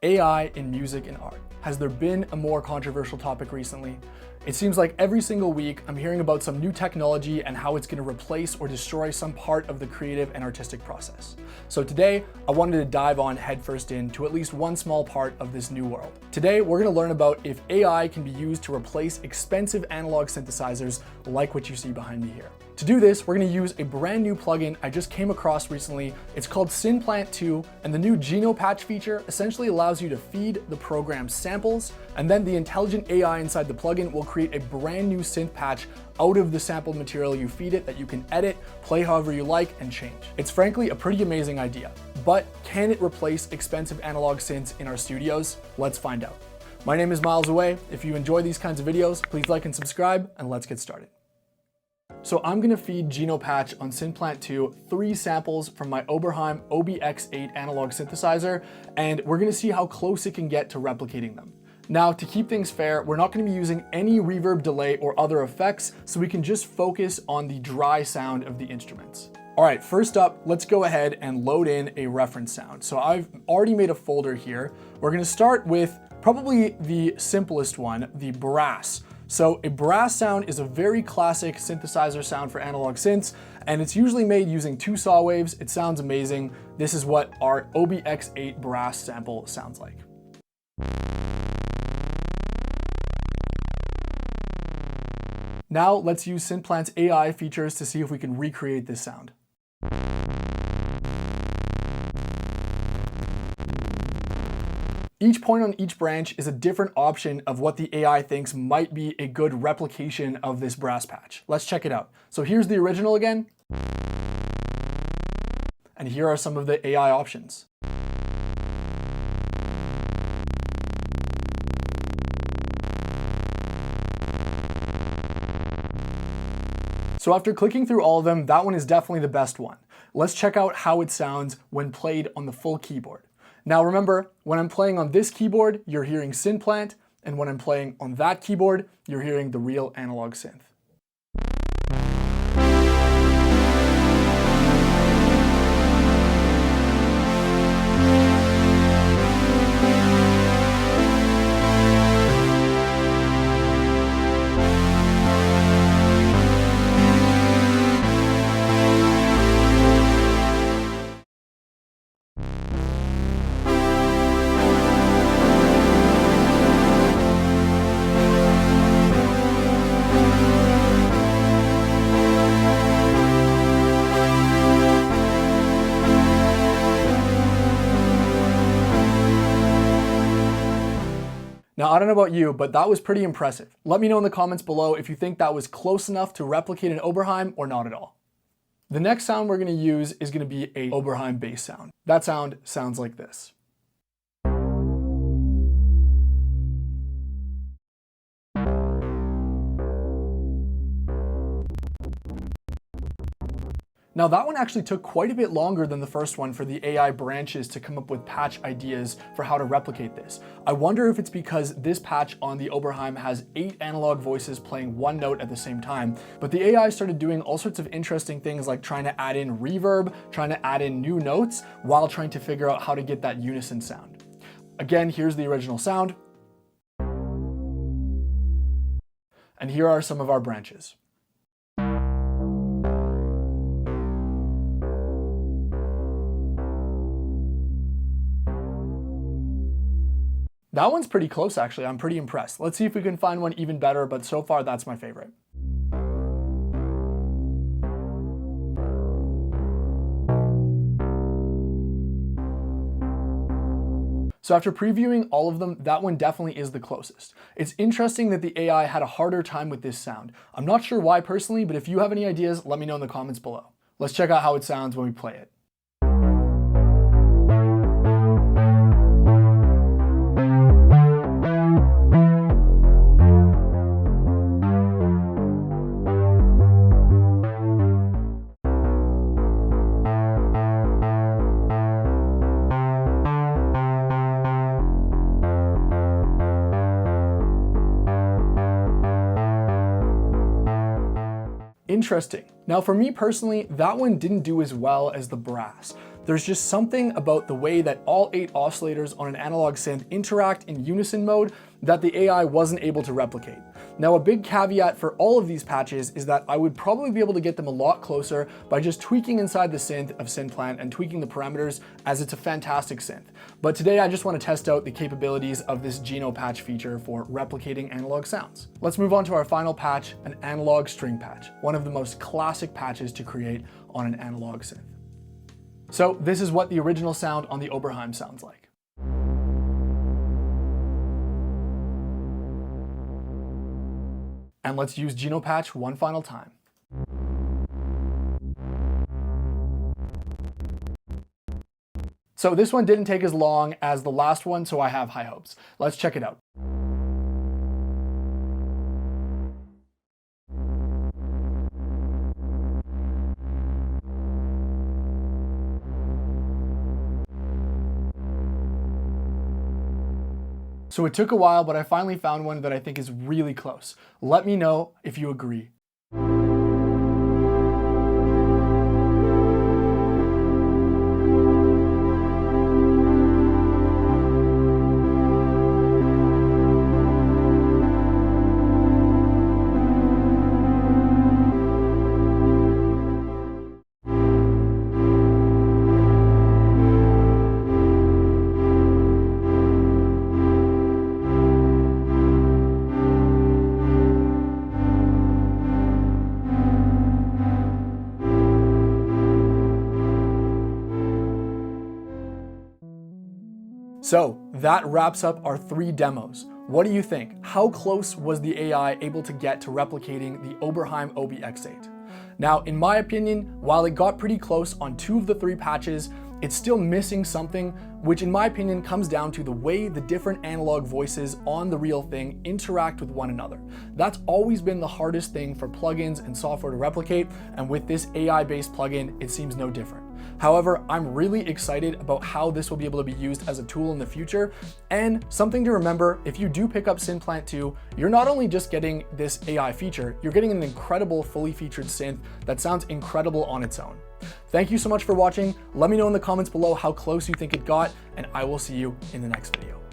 AI in music and art. Has there been a more controversial topic recently? It seems like every single week I'm hearing about some new technology and how it's going to replace or destroy some part of the creative and artistic process. So today I wanted to dive on headfirst into at least one small part of this new world. Today we're going to learn about if AI can be used to replace expensive analog synthesizers like what you see behind me here. To do this, we're going to use a brand new plugin I just came across recently. It's called Synplant 2, and the new Genopatch feature essentially allows you to feed the program samples, and then the intelligent AI inside the plugin will create a brand new synth patch out of the sampled material you feed it that you can edit, play however you like, and change. It's frankly a pretty amazing idea, but can it replace expensive analog synths in our studios? Let's find out. My name is Miles Away. If you enjoy these kinds of videos, please like and subscribe, and let's get started. So I'm gonna feed Genopatch on Synplant 2 3 samples from my Oberheim OB-X8 analog synthesizer, and we're gonna see how close it can get to replicating them. Now, to keep things fair, we're not gonna be using any reverb, delay, or other effects, so we can just focus on the dry sound of the instruments. All right, first up, let's go ahead and load in a reference sound. So I've already made a folder here. We're gonna start with probably the simplest one, the brass. So a brass sound is a very classic synthesizer sound for analog synths, and it's usually made using 2 saw waves. It sounds amazing. This is what our OB-X8 brass sample sounds like. Now let's use Synplant's AI features to see if we can recreate this sound. Each point on each branch is a different option of what the AI thinks might be a good replication of this brass patch. Let's check it out. So here's the original again. And here are some of the AI options. So after clicking through all of them, that one is definitely the best one. Let's check out how it sounds when played on the full keyboard. Now remember, when I'm playing on this keyboard, you're hearing Synplant, and when I'm playing on that keyboard, you're hearing the real analog synth. Now, I don't know about you, but that was pretty impressive. Let me know in the comments below if you think that was close enough to replicate an Oberheim or not at all. The next sound we're gonna use is gonna be a Oberheim bass sound. That sound sounds like this. Now that one actually took quite a bit longer than the first one for the AI branches to come up with patch ideas for how to replicate this. I wonder if it's because this patch on the Oberheim has 8 analog voices playing one note at the same time, but the AI started doing all sorts of interesting things like trying to add in reverb, trying to add in new notes, while trying to figure out how to get that unison sound. Again, here's the original sound. And here are some of our branches. That one's pretty close, actually. I'm pretty impressed. Let's see if we can find one even better, but so far that's my favorite. So after previewing all of them, that one definitely is the closest. It's interesting that the AI had a harder time with this sound. I'm not sure why personally, but if you have any ideas, let me know in the comments below. Let's check out how it sounds when we play it. Interesting. Now for me personally, that one didn't do as well as the brass. There's just something about the way that all 8 oscillators on an analog synth interact in unison mode that the AI wasn't able to replicate. Now, a big caveat for all of these patches is that I would probably be able to get them a lot closer by just tweaking inside the synth of Synplant and tweaking the parameters, as it's a fantastic synth. But today I just want to test out the capabilities of this Genopatch feature for replicating analog sounds. Let's move on to our final patch, an analog string patch, one of the most classic patches to create on an analog synth. So this is what the original sound on the Oberheim sounds like. And let's use Genopatch one final time. So this one didn't take as long as the last one, so I have high hopes. Let's check it out. So it took a while, but I finally found one that I think is really close. Let me know if you agree. So that wraps up our 3 demos. What do you think? How close was the AI able to get to replicating the Oberheim OB-X8? Now, in my opinion, while it got pretty close on 2 of the 3 patches, it's still missing something, which in my opinion comes down to the way the different analog voices on the real thing interact with one another. That's always been the hardest thing for plugins and software to replicate, and with this AI-based plugin, it seems no different. However, I'm really excited about how this will be able to be used as a tool in the future. And something to remember, if you do pick up Synplant 2, you're not only just getting this AI feature, you're getting an incredible fully featured synth that sounds incredible on its own. Thank you so much for watching. Let me know in the comments below how close you think it got, and I will see you in the next video.